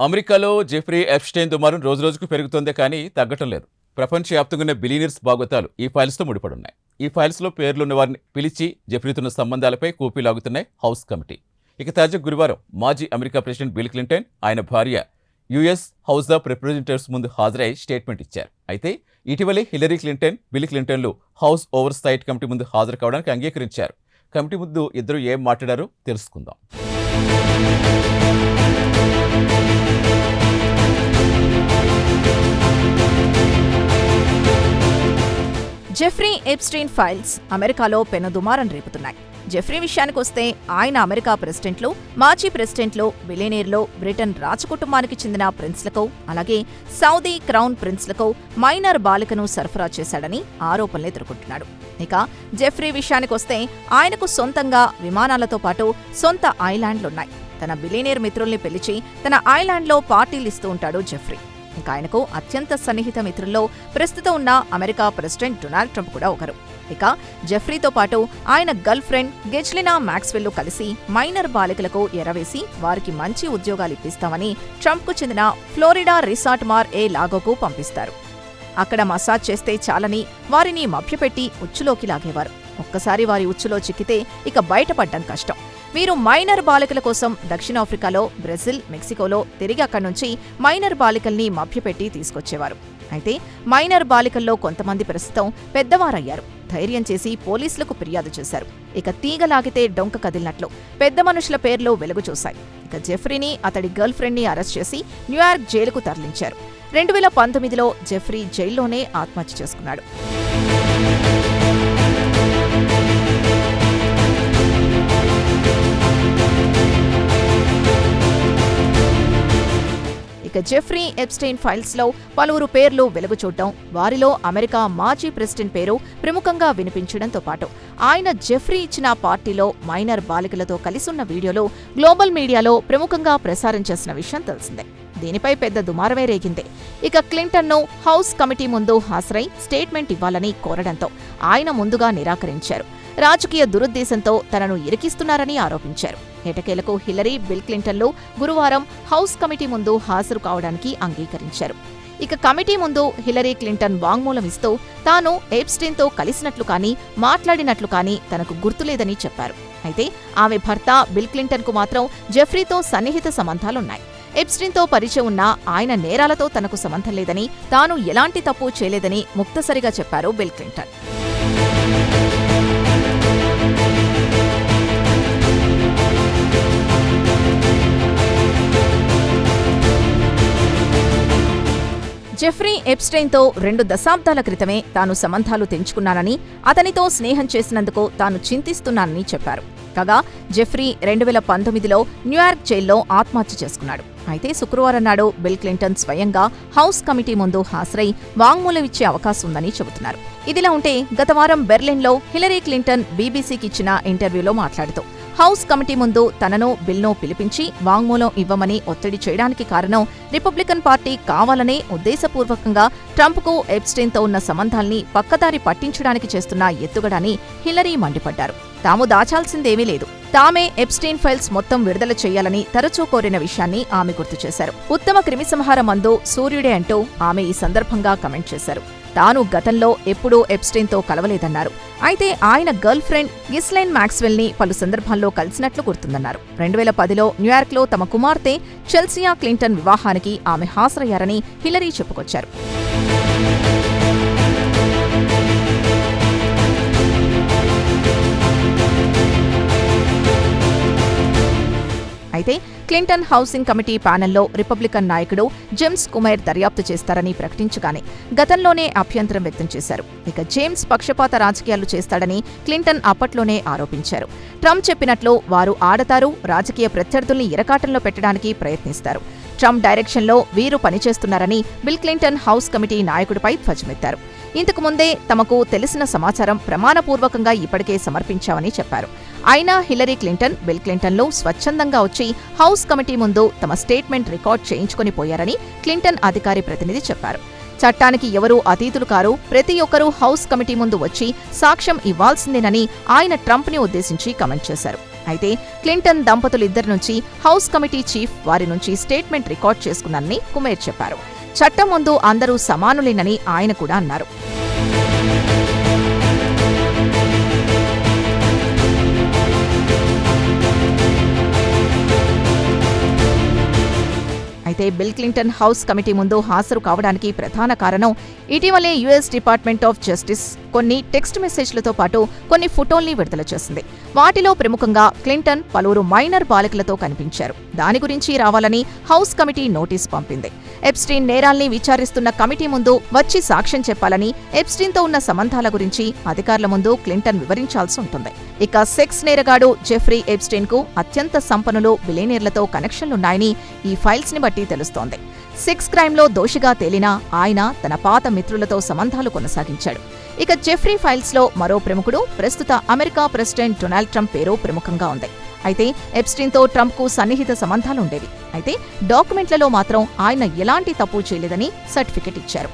అమెరికాలో Jeffrey Epstein దుమారం రోజురోజుకు పెరుగుతోందే కానీ తగ్గటం లేదు. ప్రపంచవ్యాప్తంగా ఉన్న బిలియనీర్స్ బాగోతాలు ఈ ఫైల్స్తో ముడిపడున్నాయి. ఈ ఫైల్స్లో పేర్లున్న వారిని పిలిచి జెఫ్రీతున్న సంబంధాలపై కూపీలాగుతున్నాయి హౌస్ కమిటీ. ఇక తాజా గురువారం మాజీ అమెరికా ప్రెసిడెంట్ బిల్ క్లింటన్, ఆయన భార్య యుఎస్ హౌస్ ఆఫ్ రిప్రజెంటేటివ్స్ ముందు హాజరై స్టేట్మెంట్ ఇచ్చారు. అయితే ఇటీవలే హిల్లరీ క్లింటన్, బిల్ క్లింటన్లు హౌస్ ఓవర్ సైట్ కమిటీ ముందు హాజరు కావడానికి అంగీకరించారు. కమిటీ ముందు ఇద్దరు ఏం మాట్లాడారో తెలుసుకుందాం. జెఫ్రీ ఎప్స్టీన్ ఫైల్స్ అమెరికాలో పెనుదుమారం రేపుతున్నాయి. జెఫ్రీ విషయానికొస్తే ఆయన అమెరికా ప్రెసిడెంట్లు, మాజీ ప్రెసిడెంట్లు, బిలియనీర్లు, బ్రిటన్ రాజకుటుంబానికి చెందిన ప్రిన్స్లకు, అలాగే సౌదీ క్రౌన్ ప్రిన్స్లకు మైనర్ బాలికను సరఫరా చేశాడని ఆరోపణలు ఎదుర్కొంటున్నాడు. ఇక జెఫ్రీ విషయానికొస్తే ఆయనకు సొంతంగా విమానాలతో పాటు సొంత ఐలాండ్లున్నాయి. తన బిలియనీర్ మిత్రుల్ని పిలిచి తన ఐలాండ్లో పార్టీలిస్తూ ఉంటాడు జెఫ్రీ. ఇంకా ఆయనకు అత్యంత సన్నిహిత మిత్రుల్లో ప్రస్తుతం ఉన్న అమెరికా ప్రెసిడెంట్ డొనాల్డ్ ట్రంప్ కూడా ఒకరు. ఇక జెఫ్రీతో పాటు ఆయన గర్ల్ ఫ్రెండ్ గెజ్లినా మ్యాక్స్వెల్ కలిసి మైనర్ బాలికలకు ఎరవేసి వారికి మంచి ఉద్యోగాలు ఇప్పిస్తామని ట్రంప్కు చెందిన ఫ్లోరిడా రిసార్ట్ మార్ ఏ లాగోకు పంపిస్తారు. అక్కడ మసాజ్ చేస్తే చాలని వారిని మభ్యపెట్టి ఉచ్చులోకి లాగేవారు. ఒక్కసారి వారి ఉచ్చులో చిక్కితే ఇక బయటపడ్డం కష్టం. వీరు మైనర్ బాలికల కోసం దక్షిణాఫ్రికాలో, బ్రెజిల్, మెక్సికోలో తిరిగి అక్కడి నుంచి మైనర్ బాలికల్ని మభ్యపెట్టి తీసుకొచ్చేవారు. అయితే మైనర్ బాలికల్లో కొంతమంది ప్రస్తుతం పెద్దవారయ్యారు. ధైర్యం చేసి పోలీసులకు ఫిర్యాదు చేశారు. ఇక తీగలాగితే డొంక కదిలినట్లు పెద్ద మనుషుల పేర్లు వెలుగు చూశాయి. ఇక జెఫ్రీని, అతడి గర్ల్ ఫ్రెండ్ని అరెస్ట్ చేసి న్యూయార్క్ జైలుకు తరలించారు. 2019లో జెఫ్రీ జైల్లోనే ఆత్మహత్య చేసుకున్నాడు. ఇక జెఫ్రీ ఎప్స్టైన్ ఫైల్స్లో పలువురు పేర్లు వెలుగు చూడటం, వారిలో అమెరికా మాజీ ప్రెసిడెంట్ పేరు ప్రముఖంగా వినిపించడంతో పాటు ఆయన జెఫ్రీ ఇచ్చిన పార్టీలో మైనర్ బాలికలతో కలిసున్న వీడియోలు గ్లోబల్ మీడియాలో ప్రముఖంగా ప్రసారం చేసిన విషయం తెలిసిందే. దీనిపై పెద్ద దుమారమే రేగింది. ఇక క్లింటన్ను హౌస్ కమిటీ ముందు హాజరై స్టేట్మెంట్ ఇవ్వాలని కోరడంతో ఆయన ముందుగా నిరాకరించారు. రాజకీయ దురుద్దేశంతో తనను ఇరికిస్తున్నారని ఆరోపించారు. ఎటకేలకు హిల్లరీ, బిల్ క్లింటన్లు గురువారం హౌస్ కమిటీ ముందు హాజరు కావడానికి అంగీకరించారు. ఇక కమిటీ ముందు హిల్లరీ క్లింటన్ వాంగ్మూలం ఇస్తూ తాను ఎప్స్టీన్తో కలిసినట్లు కానీ, మాట్లాడినట్లు కానీ తనకు గుర్తులేదని చెప్పారు. అయితే ఆమె భర్త బిల్ క్లింటన్కు మాత్రం జెఫ్రీతో సన్నిహిత సంబంధాలున్నాయి. ఎప్స్టీన్తో పరిచయం ఉన్న ఆయన నేరాలతో తనకు సంబంధం లేదని, తాను ఎలాంటి తప్పు చేయలేదని ముక్తసరిగా చెప్పారు బిల్ క్లింటన్. జెఫ్రీ ఎప్స్టైన్తో 2 దశాబ్దాల క్రితమే తాను సంబంధాలు తెంచుకున్నానని, అతనితో స్నేహం చేసినందుకు తాను చింతిస్తున్నానని చెప్పారు. కాగా జెఫ్రీ 2019లో న్యూయార్క్ జైల్లో ఆత్మహత్య చేసుకున్నాడు. అయితే శుక్రవారం నాడు బిల్ క్లింటన్ స్వయంగా హౌస్ కమిటీ ముందు హాజరై వాంగ్మూలం ఇచ్చే అవకాశం ఉందని చెబుతున్నారు. ఇదిలా ఉంటే గత వారం బెర్లిన్లో హిల్లరీ క్లింటన్ బీబీసీకి ఇచ్చిన ఇంటర్వ్యూలో మాట్లాడుతూ హౌస్ కమిటీ ముందు తనను, బిల్ను పిలిపించి వాంగ్మూలం ఇవ్వమని ఒత్తిడి చేయడానికి కారణం రిపబ్లికన్ పార్టీ కావాలనే ఉద్దేశపూర్వకంగా ట్రంప్కు ఎప్స్టైన్తో ఉన్న సంబంధాల్ని పక్కదారి పట్టించడానికి చేస్తున్న ఎత్తుగడని హిల్లరీ మండిపడ్డారు. తాము దాచాల్సిందేమీ లేదు, తామే ఎప్స్టైన్ ఫైల్స్ మొత్తం విడుదల చేయాలని తరచూ కోరిన విషయాన్ని ఆమె గుర్తు చేశారు. ఉత్తమ క్రిమిసంహార మందు సూర్యుడే అంటూ ఆమె ఈ సందర్భంగా కమెంట్ చేశారు. తాను గతంలో ఎప్పుడూ ఎప్స్టైన్తో కలవలేదన్నారు. అయితే ఆయన గర్ల్ ఫ్రెండ్ గిస్లైన్ మ్యాక్స్వెల్ని పలు సందర్భాల్లో కలిసినట్లు గుర్తుందన్నారు. 2010లో న్యూయార్క్లో తమ కుమార్తె చెల్సియా క్లింటన్ వివాహానికి ఆమె హాజరయ్యారని హిల్లరీ చెప్పుకొచ్చారు. అయితే క్లింటన్ హౌసింగ్ కమిటీ ప్యానెల్లో రిపబ్లికన్ నాయకుడు జేమ్స్ కుమేర్ దర్యాప్తు చేస్తారని ప్రకటించగానే గతంలోనే అభ్యంతరం వ్యక్తం చేశారు. ఇక జేమ్స్ పక్షపాత రాజకీయాలు చేస్తాడని క్లింటన్ అప్పట్లోనే ఆరోపించారు. ట్రంప్ చెప్పినట్లు వారు ఆడతారు, రాజకీయ ప్రత్యర్థుల్ని ఇరకాటంలో పెట్టడానికి ప్రయత్నిస్తారు. ట్రంప్ డైరెక్షన్లో వీరు పనిచేస్తున్నారని బిల్ క్లింటన్ హౌస్ కమిటీ నాయకుడిపై ధ్వజమెత్తారు. ఇంతకు ముందే తమకు తెలిసిన సమాచారం ప్రమాణపూర్వకంగా ఇప్పటికే సమర్పించామని చెప్పారు. అయినా హిల్లరీ క్లింటన్, బిల్ క్లింటన్లు స్వచ్ఛందంగా వచ్చి హౌస్ కమిటీ ముందు తమ స్టేట్మెంట్ రికార్డ్ చేయించుకొని పోయారని క్లింటన్ అధికారి ప్రతినిధి చెప్పారు. చట్టానికి ఎవరూ అతీతులు కారు, ప్రతి ఒక్కరూ హౌస్ కమిటీ ముందు వచ్చి సాక్ష్యం ఇవ్వాల్సిందేనని ఆయన ట్రంప్ని ఉద్దేశించి కమెంట్ చేశారు. అయితే క్లింటన్ దంపతులిద్దరి నుంచి హౌస్ కమిటీ చీఫ్ వారి నుంచి స్టేట్మెంట్ రికార్డ్ చేసుకున్నారని కుమేర్ చెప్పారు. చట్టం ముందు అందరూ సమానులేనని ఆయన కూడా అన్నారు. అయితే బిల్ క్లింటన్ హౌస్ కమిటీ ముందు హాజరు కావడానికి ప్రధాన కారణం ఇటీవలే యుఎస్ డిపార్ట్మెంట్ ఆఫ్ జస్టిస్ కొన్ని టెక్స్ట్ మెసేజ్లతో పాటు కొన్ని ఫోటోల్ని విడుదల చేసింది. వాటిలో ప్రముఖంగా క్లింటన్ పలువురు మైనర్ బాలికలతో కనిపించారు. దాని గురించి రావాలని హౌస్ కమిటీ నోటీస్ పంపింది. ఎప్స్టీన్ నేరాల్ని విచారిస్తున్న కమిటీ ముందు వచ్చి సాక్ష్యం చెప్పాలని, ఎప్స్టీన్తో ఉన్న సంబంధాల గురించి అధికారుల ముందు క్లింటన్ వివరించాల్సి ఉంటుంది. ఇక సెక్స్ నేరగాడు జెఫ్రీ ఎప్స్టీన్ కు అత్యంత సంపన్నులు బిలియనీర్లతో కనెక్షన్లున్నాయని ఈ ఫైల్స్ ని బట్టి తెలుస్తోంది. సెక్స్ క్రైమ్లో దోషిగా తేలినా ఆయన తన పాత మిత్రులతో సంబంధాలు కొనసాగించాడు. ఇక జెఫ్రీ ఫైల్స్లో మరో ప్రముఖుడు ప్రస్తుత అమెరికా ప్రెసిడెంట్ డొనాల్డ్ ట్రంప్ పేరు ప్రముఖంగా ఉంది. అయితే ఎప్స్టీన్తో ట్రంప్కు సన్నిహిత సంబంధాలుండేవి. అయితే డాక్యుమెంట్లలో మాత్రం ఆయన ఎలాంటి తప్పు చేయలేదని సర్టిఫికెట్ ఇచ్చారు.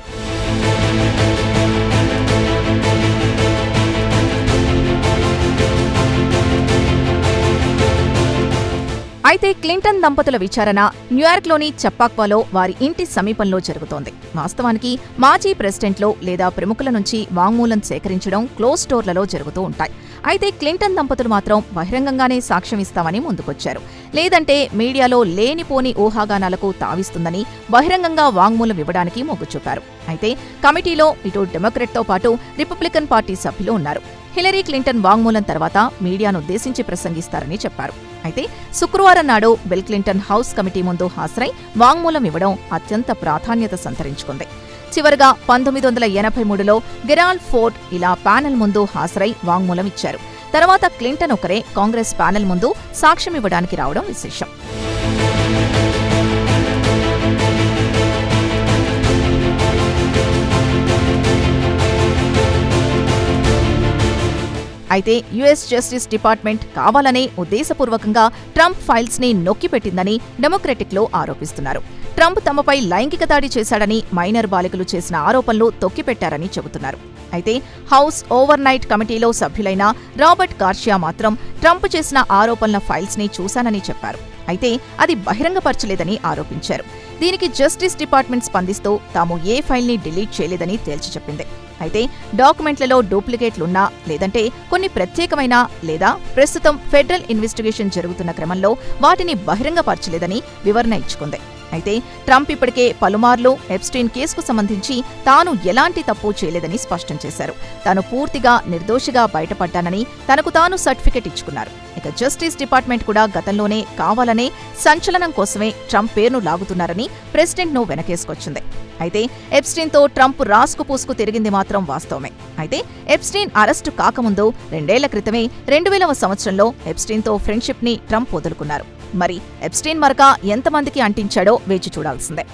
అయితే క్లింటన్ దంపతుల విచారణ న్యూయార్క్లోని చప్పాక్వాలో వారి ఇంటి సమీపంలో జరుగుతోంది. వాస్తవానికి మాజీ ప్రెసిడెంట్లు లేదా ప్రముఖుల నుంచి వాంగ్మూలం సేకరించడం క్లోజ్ డోర్లలో జరుగుతూ ఉంటాయి. అయితే క్లింటన్ దంపతులు మాత్రం బహిరంగంగానే సాక్ష్యం ఇస్తామని ముందుకొచ్చారు. లేదంటే మీడియాలో లేనిపోని ఊహాగానాలకు తావిస్తుందని బహిరంగంగా వాంగ్మూలం ఇవ్వడానికి మొగ్గు చూపారు. అయితే కమిటీలో ఇటు డెమోక్రట్తో పాటు రిపబ్లికన్ పార్టీ సభ్యులు ఉన్నారు. హిలరీ క్లింటన్ వాంగ్మూలం తర్వాత మీడియానుద్దేశించి ప్రసంగిస్తారని చెప్పారు. అయితే శుక్రవారం నాడు బిల్ క్లింటన్ హౌస్ కమిటీ ముందు హాజరై వాంగ్మూలం ఇవ్వడం అత్యంత ప్రాధాన్యత సంతరించుకుంది. చివరగా 1983లో గెరాల్డ్ ఫోర్డ్ ఇలా ప్యానెల్ ముందు హాజరై వాంగ్మూలం ఇచ్చారు. తర్వాత క్లింటన్ ఒకరే కాంగ్రెస్ ప్యానెల్ ముందు సాక్ష్యం ఇవ్వడానికి రావడం విశేషం. అయితే యుఎస్ జస్టిస్ డిపార్ట్మెంట్ కావాలనే ఉద్దేశపూర్వకంగా ట్రంప్ ఫైల్స్ ని నొక్కిపెట్టిందని డెమోక్రటిక్లో ఆరోపిస్తున్నారు. ట్రంప్ తమపై లైంగిక దాడి చేశాడని మైనర్ బాలికలు చేసిన ఆరోపణలు తొక్కిపెట్టారని చెబుతున్నారు. అయితే హౌస్ ఓవర్ నైట్ కమిటీలో సభ్యులైన రాబర్ట్ గార్షియా మాత్రం ట్రంప్ చేసిన ఆరోపణల ఫైల్స్ ని చూశానని చెప్పారు. అయితే అది బహిరంగపరచలేదని ఆరోపించారు. దీనికి జస్టిస్ డిపార్ట్మెంట్ స్పందిస్తూ తాము ఏ ఫైల్ని డిలీట్ చేయలేదని తేల్చి చెప్పింది. అయితే డాక్యుమెంట్లలో డూప్లికేట్లున్నా లేదంటే కొన్ని ప్రత్యేకమైన లేదా ప్రస్తుతం ఫెడరల్ ఇన్వెస్టిగేషన్ జరుగుతున్న క్రమంలో వాటిని బహిరంగపరచలేదని వివరణ ఇచ్చుకుంది. అయితే ట్రంప్ ఇప్పటికే పలుమార్లు ఎప్స్టీన్ కేసుకు సంబంధించి తాను ఎలాంటి తప్పు చేయలేదని స్పష్టం చేశారు. తాను పూర్తిగా నిర్దోషిగా బయటపడ్డానని తనకు తాను సర్టిఫికెట్ ఇచ్చుకున్నారు. ఇక జస్టిస్ డిపార్ట్మెంట్ కూడా గతంలోనే కావాలనే సంచలనం కోసమే ట్రంప్ పేరును లాగుతున్నారని ప్రెసిడెంట్ను వెనకేసుకొచ్చింది. అయితే ఎప్స్టీన్తో ట్రంప్ రాసుకు పూసుకు తిరిగింది మాత్రం వాస్తవమే. అయితే ఎప్స్టీన్ అరెస్టు కాకముందు 2 ఏళ్ల క్రితమే 2000వ సంవత్సరంలో ఎప్స్టీన్తో ఫ్రెండ్షిప్ ని ట్రంప్ వదులుకున్నారు. మరి ఎప్స్టీన్ మరక ఎంతమందికి అంటించాడో వేచి చూడాల్సిందే.